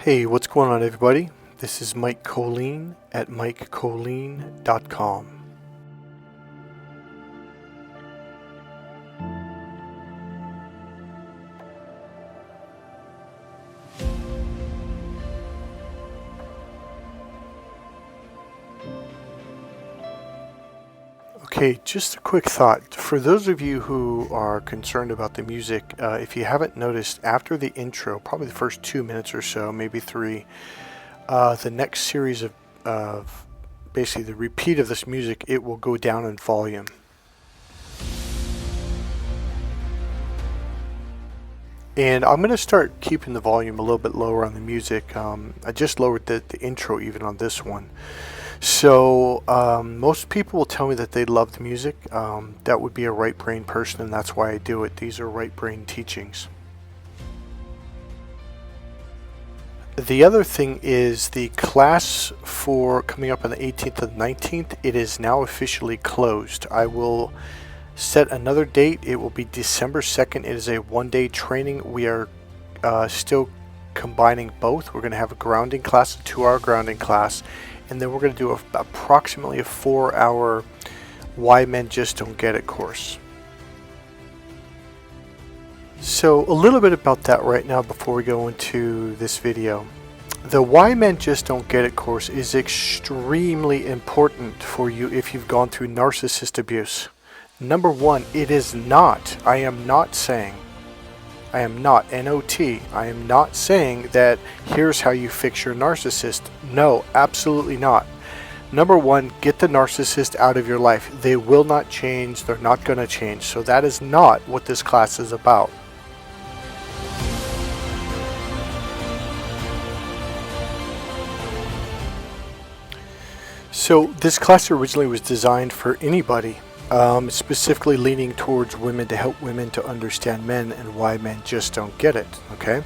Hey, what's going on, everybody? This is Mike Kollin at MikeKollin.com. Okay, just a quick thought. For those of you who are concerned about the music, if you haven't noticed, after the intro, probably the first 2 minutes or so, maybe three, the next series of basically the repeat of this music, it will go down in volume. And I'm going to start keeping the volume a little bit lower on the music. I just lowered the intro even on this one. So most people will tell me that they love the music. That would be a right brain person, and that's why I do it. These are right brain teachings. The other thing is the class for coming up on the 18th and 19th, it is now officially closed. I will set another date. It will be December 2nd. It is a one-day training. We are still combining both. We're going to have a grounding class, a 2-hour grounding class, and then we're going to do approximately a 4-hour Why Men Just Don't Get It course. So a little bit about that right now before we go into this video. The Why Men Just Don't Get It course is extremely important for you if you've gone through narcissist abuse. Number one, it is not, I am not, N-O-T, I am not saying that here's how you fix your narcissist. No, absolutely not. Number one, get the narcissist out of your life. They will not change. They're not going to change. So that is not what this class is about. So this class originally was designed for anybody. Specifically leaning towards women to help women to understand men and why men just don't get it, okay?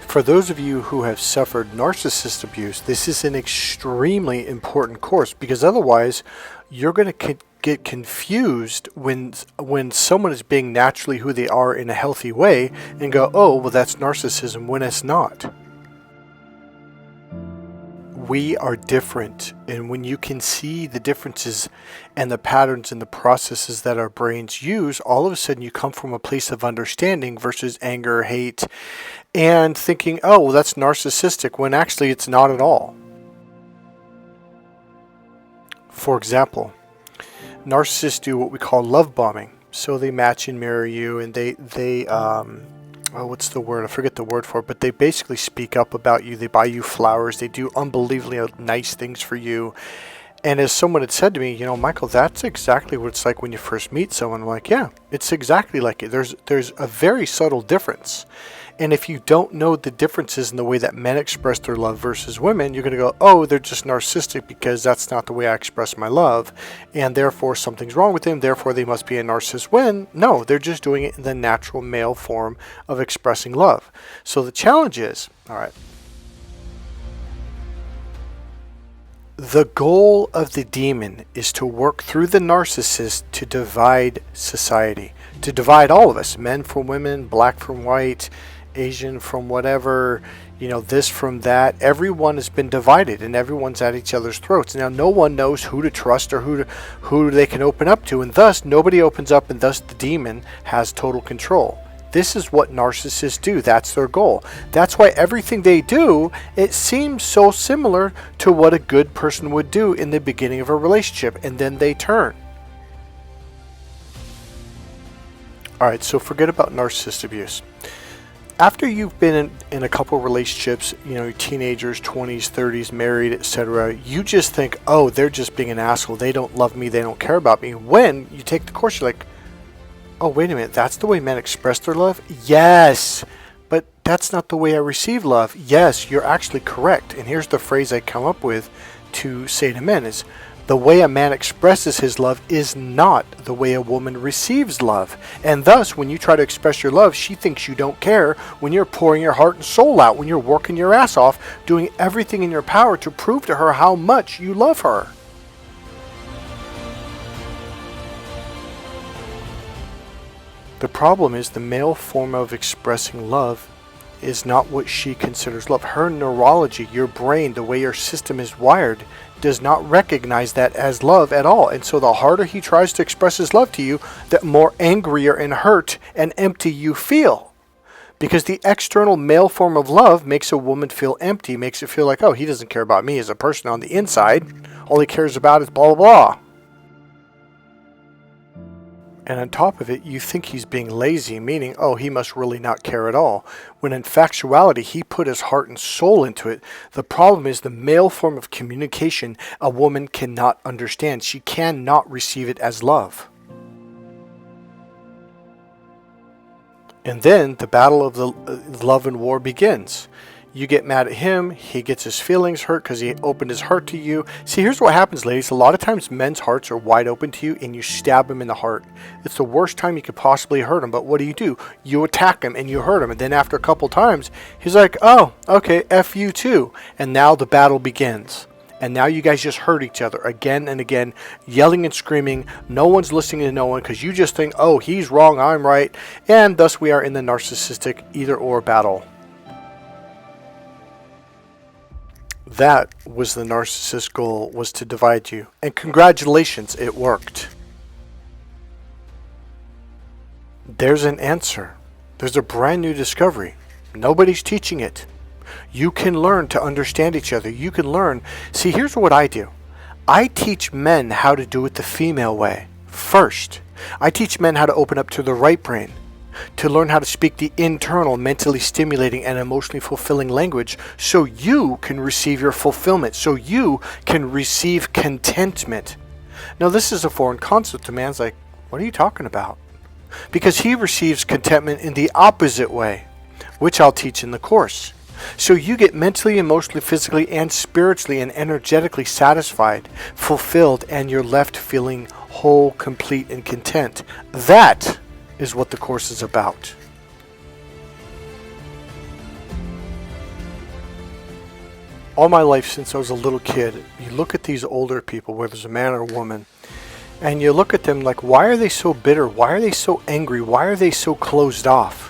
For those of you who have suffered narcissist abuse, this is an extremely important course because otherwise you're going to get confused when someone is being naturally who they are in a healthy way and go, oh, well, that's narcissism, when it's not. We are different, and when you can see the differences and the patterns and the processes that our brains use, all of a sudden you come from a place of understanding versus anger, hate, and thinking, oh, well, that's narcissistic, when actually it's not at all. For example, narcissists do what we call love bombing. So they match and marry you, and they what's the word? I forget the word for it, but they basically speak up about you. They buy you flowers. They do unbelievably nice things for you. And as someone had said to me, you know, Michael, that's exactly what it's like when you first meet someone. I'm like, yeah, it's exactly like it. There's a very subtle difference. And if you don't know the differences in the way that men express their love versus women, you're going to go, oh, they're just narcissistic because that's not the way I express my love. And therefore something's wrong with them. Therefore they must be a narcissist. When, no, they're just doing it in the natural male form of expressing love. So the challenge is, all right, the goal of the demon is to work through the narcissist to divide society, to divide all of us, men from women, black from white, Asian from whatever, you know, this from that. Everyone has been divided and everyone's at each other's throats. Now no one knows who to trust or who they can open up to, and thus nobody opens up, and thus the demon has total control. This is what narcissists do. That's their goal. That's why everything they do, it seems so similar to what a good person would do in the beginning of a relationship, and then they turn. Alright, so forget about narcissist abuse. After you've been in a couple relationships, you know, teenagers, 20s, 30s, married, etc., you just think, oh, they're just being an asshole. They don't love me. They don't care about me. When you take the course, you're like, oh, wait a minute. That's the way men express their love? Yes. But that's not the way I receive love. Yes, you're actually correct. And here's the phrase I come up with to say to men is, the way a man expresses his love is not the way a woman receives love. And thus, when you try to express your love, she thinks you don't care when you're pouring your heart and soul out, when you're working your ass off, doing everything in your power to prove to her how much you love her. The problem is the male form of expressing love is not what she considers love. Her neurology, your brain, the way your system is wired, does not recognize that as love at all. And so the harder he tries to express his love to you, the more angrier and hurt and empty you feel. Because the external male form of love makes a woman feel empty, makes it feel like, oh, he doesn't care about me as a person on the inside. All he cares about is blah, blah, blah. And on top of it, you think he's being lazy, meaning, oh, he must really not care at all. When in factuality, he put his heart and soul into it. The problem is the male form of communication a woman cannot understand. She cannot receive it as love. And then the battle of the love and war begins. You get mad at him, he gets his feelings hurt because he opened his heart to you. See, here's what happens, ladies. A lot of times men's hearts are wide open to you and you stab him in the heart. It's the worst time you could possibly hurt him, but what do? You attack him and you hurt him, and then after a couple times, he's like, oh, okay, F you too. And now the battle begins. And now you guys just hurt each other again and again, yelling and screaming. No one's listening to no one because you just think, oh, he's wrong, I'm right. And thus we are in the narcissistic either-or battle. That was the narcissist's goal, was to divide you. And congratulations, it worked. There's an answer. There's a brand new discovery. Nobody's teaching it. You can learn to understand each other. You can learn. See, here's what I do. I teach men how to do it the female way first. I teach men how to open up to the right brain, to learn how to speak the internal, mentally stimulating and emotionally fulfilling language so you can receive your fulfillment, so you can receive contentment. Now, this is a foreign concept. The man's like, what are you talking about? Because he receives contentment in the opposite way, which I'll teach in the course. So you get mentally, emotionally, physically, and spiritually and energetically satisfied, fulfilled, and you're left feeling whole, complete, and content. That is what the course is about. All my life since I was a little kid, you look at these older people, whether it's a man or a woman, and you look at them like, why are they so bitter? Why are they so angry? Why are they so closed off?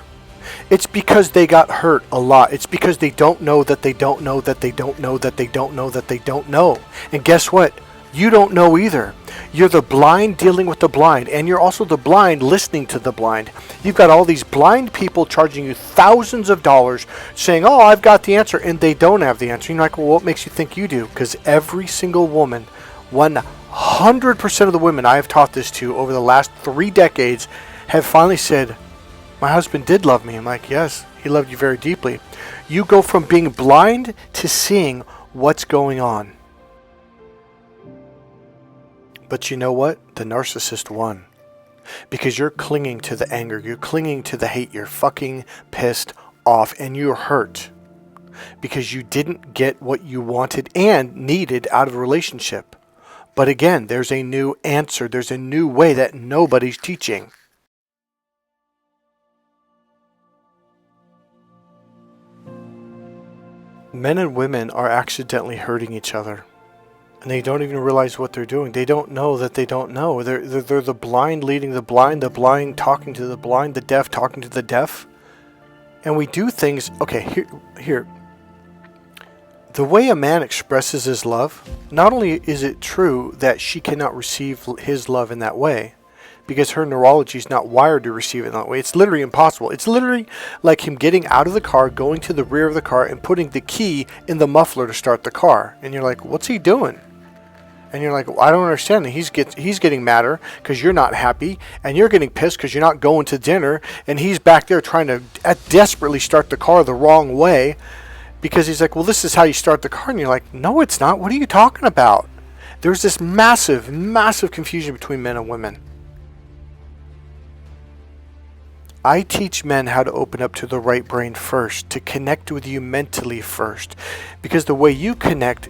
It's because they got hurt a lot. It's because they don't know that they don't know that they don't know that they don't know that they don't know. And guess what? You don't know either. You're the blind dealing with the blind, and you're also the blind listening to the blind. You've got all these blind people charging you thousands of dollars saying, oh, I've got the answer, and they don't have the answer. You're like, well, what makes you think you do? Because every single woman, 100% of the women I have taught this to over the last 3 decades have finally said, my husband did love me. I'm like, yes, he loved you very deeply. You go from being blind to seeing what's going on. But you know what? The narcissist won. Because you're clinging to the anger. You're clinging to the hate. You're fucking pissed off and you're hurt. Because you didn't get what you wanted and needed out of a relationship. But again, there's a new answer. There's a new way that nobody's teaching. Men and women are accidentally hurting each other. And they don't even realize what they're doing. They don't know that they don't know. They're the blind leading the blind talking to the blind, the deaf talking to the deaf. And we do things, okay, here. The way a man expresses his love, not only is it true that she cannot receive his love in that way, because her neurology is not wired to receive it that way. It's literally impossible. It's literally like him getting out of the car, going to the rear of the car, and putting the key in the muffler to start the car. And you're like, what's he doing? And you're like, well, I don't understand. And he's getting madder because you're not happy, and you're getting pissed because you're not going to dinner, and he's back there trying to desperately start the car the wrong way because he's like, well, this is how you start the car. And you're like, no, it's not. What are you talking about? There's this massive, massive confusion between men and women. I teach men how to open up to the right brain first, to connect with you mentally first. Because the way you connect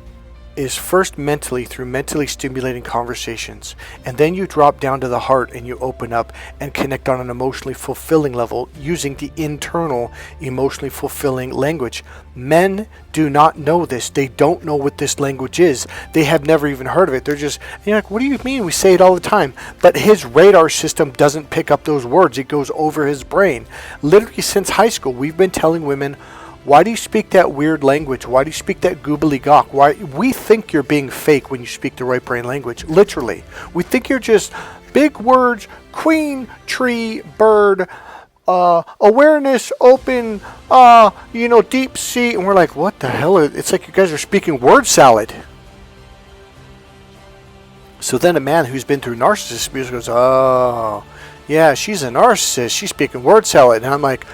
is first mentally through mentally stimulating conversations, and then you drop down to the heart and you open up and connect on an emotionally fulfilling level using the internal emotionally fulfilling language. Men do not know this. They don't know what this language is. They have never even heard of it. They're just, you're like, what do you mean? We say it all the time. But his radar system doesn't pick up those words. It goes over his brain. Literally since high school, we've been telling women, why do you speak that weird language? Why do you speak that gobbledygook? Why? We think you're being fake when you speak the right brain language. Literally. We think you're just big words, queen, tree, bird, awareness, open, deep sea. And we're like, what the hell? It's like you guys are speaking word salad. So then a man who's been through narcissist abuse goes, oh, yeah, she's a narcissist. She's speaking word salad. And I'm like,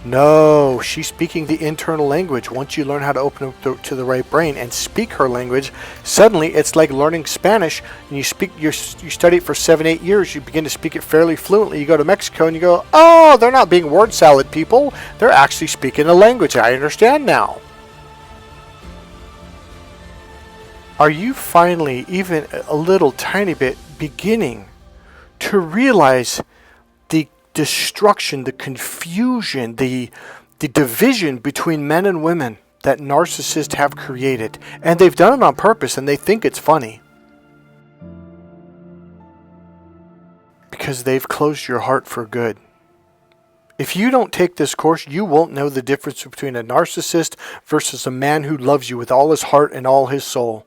no, she's speaking the internal language. Once you learn how to open up to the right brain and speak her language, suddenly it's like learning Spanish. And you study it for 7-8 years. You begin to speak it fairly fluently. You go to Mexico and you go, oh, they're not being word salad people. They're actually speaking a language I understand now. Are you finally, even a little tiny bit, beginning to realize the destruction, the confusion, the division between men and women that narcissists have created? And they've done it on purpose, and they think it's funny. Because they've closed your heart for good. If you don't take this course, you won't know the difference between a narcissist versus a man who loves you with all his heart and all his soul.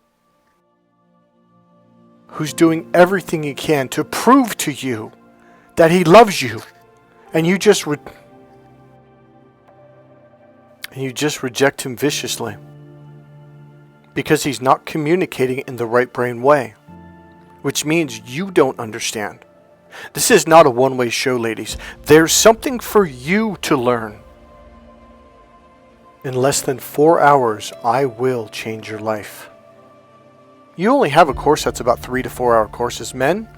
Who's doing everything he can to prove to you that he loves you. And you just reject him viciously because he's not communicating in the right brain way, which means you don't understand. This is not a one-way show, ladies. There's something for you to learn. In less than 4 hours, I will change your life. You only have a course that's about 3 to 4 hour courses. Men,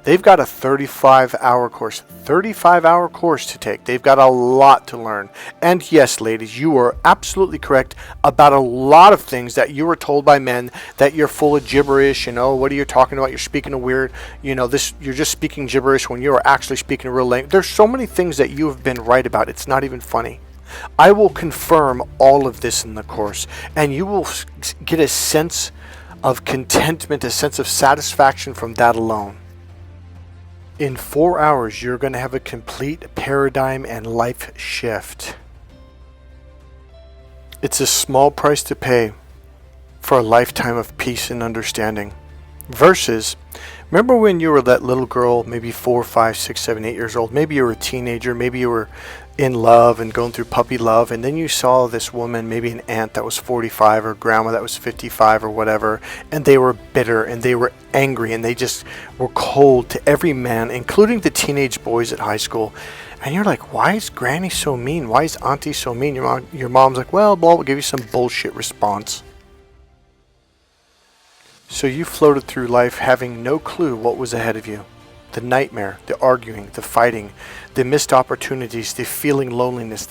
they've got a 35-hour course. 35-hour course to take. They've got a lot to learn. And yes, ladies, you are absolutely correct about a lot of things that you were told by men that you're full of gibberish and, oh, what are you talking about? You're speaking a weird, you're just speaking gibberish when you are actually speaking a real language. There's so many things that you have been right about. It's not even funny. I will confirm all of this in the course, and you will get a sense of contentment, a sense of satisfaction from that alone. In 4 hours, you're going to have a complete paradigm and life shift. It's a small price to pay for a lifetime of peace and understanding. Versus, remember when you were that little girl, maybe 4, 5, 6, 7, 8 years old, maybe you were a teenager, maybe you were in love and going through puppy love, and then you saw this woman, maybe an aunt that was 45 or grandma that was 55 or whatever, and they were bitter and they were angry and they just were cold to every man, including the teenage boys at high school. And you're like, why is Granny so mean? Why is Auntie so mean? Your mom's like, well, we'll give you some bullshit response. So you floated through life having no clue what was ahead of you. The nightmare, the arguing, the fighting, the missed opportunities, the feeling loneliness.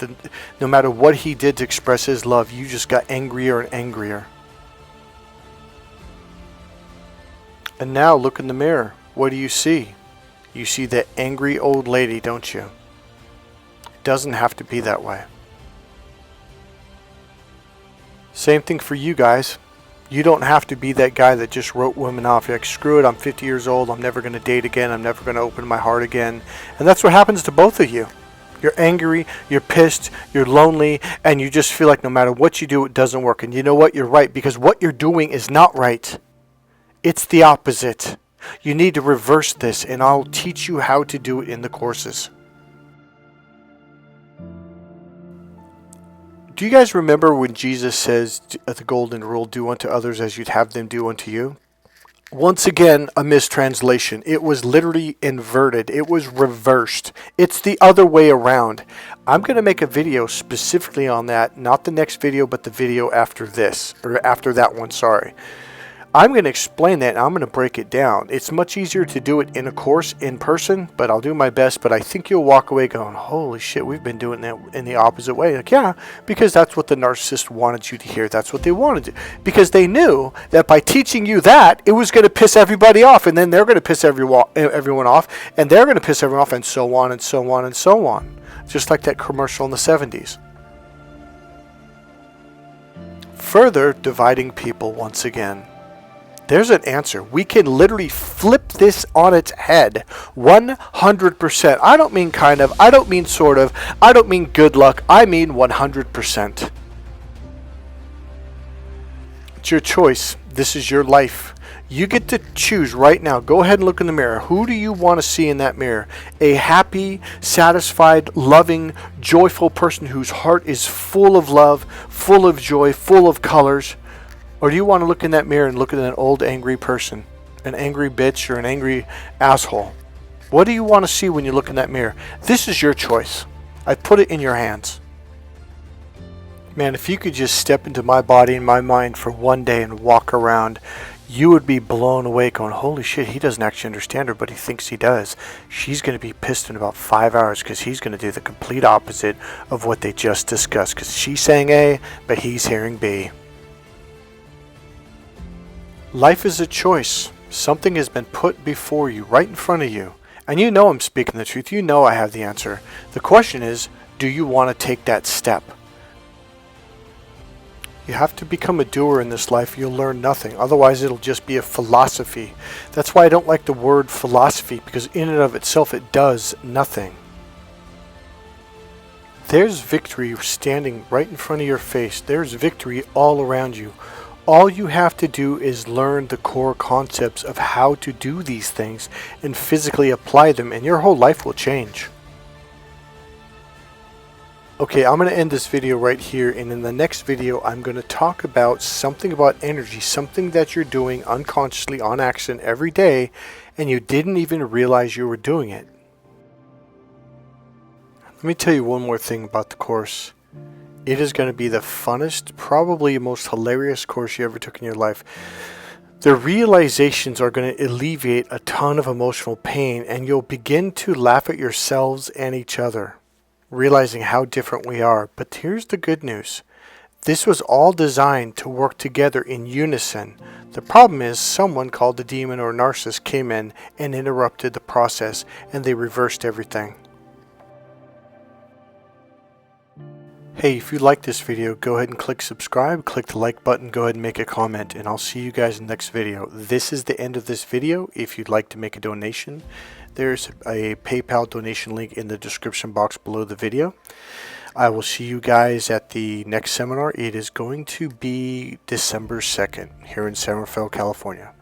No matter what he did to express his love, you just got angrier and angrier. And now look in the mirror. What do you see? You see that angry old lady, don't you? It doesn't have to be that way. Same thing for you guys. You don't have to be that guy that just wrote women off. You're like, screw it, I'm 50 years old, I'm never going to date again, I'm never going to open my heart again. And that's what happens to both of you. You're angry, you're pissed, you're lonely, and you just feel like no matter what you do, it doesn't work. And you know what? You're right, because what you're doing is not right. It's the opposite. You need to reverse this, and I'll teach you how to do it in the courses. Do you guys remember when Jesus says the golden rule, do unto others as you'd have them do unto you? Once again, a mistranslation. It was literally inverted. It was reversed. It's the other way around. I'm going to make a video specifically on that. Not the next video, but the video after this. Or after that one, sorry. I'm going to explain that and I'm going to break it down. It's much easier to do it in a course in person, but I'll do my best. But I think you'll walk away going, holy shit, we've been doing that in the opposite way. Like, yeah, because that's what the narcissist wanted you to hear. That's what they wanted to. Because they knew that by teaching you that, it was going to piss everybody off. And then they're going to piss everyone off. And they're going to piss everyone off, and so on and so on and so on. Just like that commercial in the 70s. Further dividing people once again. There's an answer. We can literally flip this on its head 100%. I don't mean kind of. I don't mean sort of. I don't mean good luck. I mean 100%. It's your choice. This is your life. You get to choose right now. Go ahead and look in the mirror. Who do you want to see in that mirror? A happy, satisfied, loving, joyful person whose heart is full of love, full of joy, full of colors? Or do you want to look in that mirror and look at an old angry person, an angry bitch or an angry asshole? What do you want to see when you look in that mirror? This is your choice. I put it in your hands. Man, if you could just step into my body and my mind for one day and walk around, you would be blown away going, holy shit, he doesn't actually understand her, but he thinks he does. She's going to be pissed in about 5 hours because he's going to do the complete opposite of what they just discussed, because she's saying A, but he's hearing B. Life is a choice. Something has been put before you, right in front of you. And you know I'm speaking the truth. You know I have the answer. The question is, do you want to take that step? You have to become a doer in this life. You'll learn nothing. Otherwise, it'll just be a philosophy. That's why I don't like the word philosophy, because in and of itself, it does nothing. There's victory standing right in front of your face. There's victory all around you. All you have to do is learn the core concepts of how to do these things and physically apply them, and your whole life will change. Okay, I'm going to end this video right here, and in the next video I'm going to talk about something about energy, something that you're doing unconsciously on accident every day and you didn't even realize you were doing it. Let me tell you one more thing about the course. It is going to be the funnest, probably most hilarious course you ever took in your life. The realizations are going to alleviate a ton of emotional pain, and you'll begin to laugh at yourselves and each other, realizing how different we are. But here's the good news. This was all designed to work together in unison. The problem is someone called the demon or narcissist came in and interrupted the process, and they reversed everything. Hey, if you like this video, go ahead and click subscribe, click the like button, go ahead and make a comment, and I'll see you guys in the next video. This is the end of this video. If you'd like to make a donation, there's a PayPal donation link in the description box below the video. I will see you guys at the next seminar. It is going to be December 2nd here in San Rafael, California.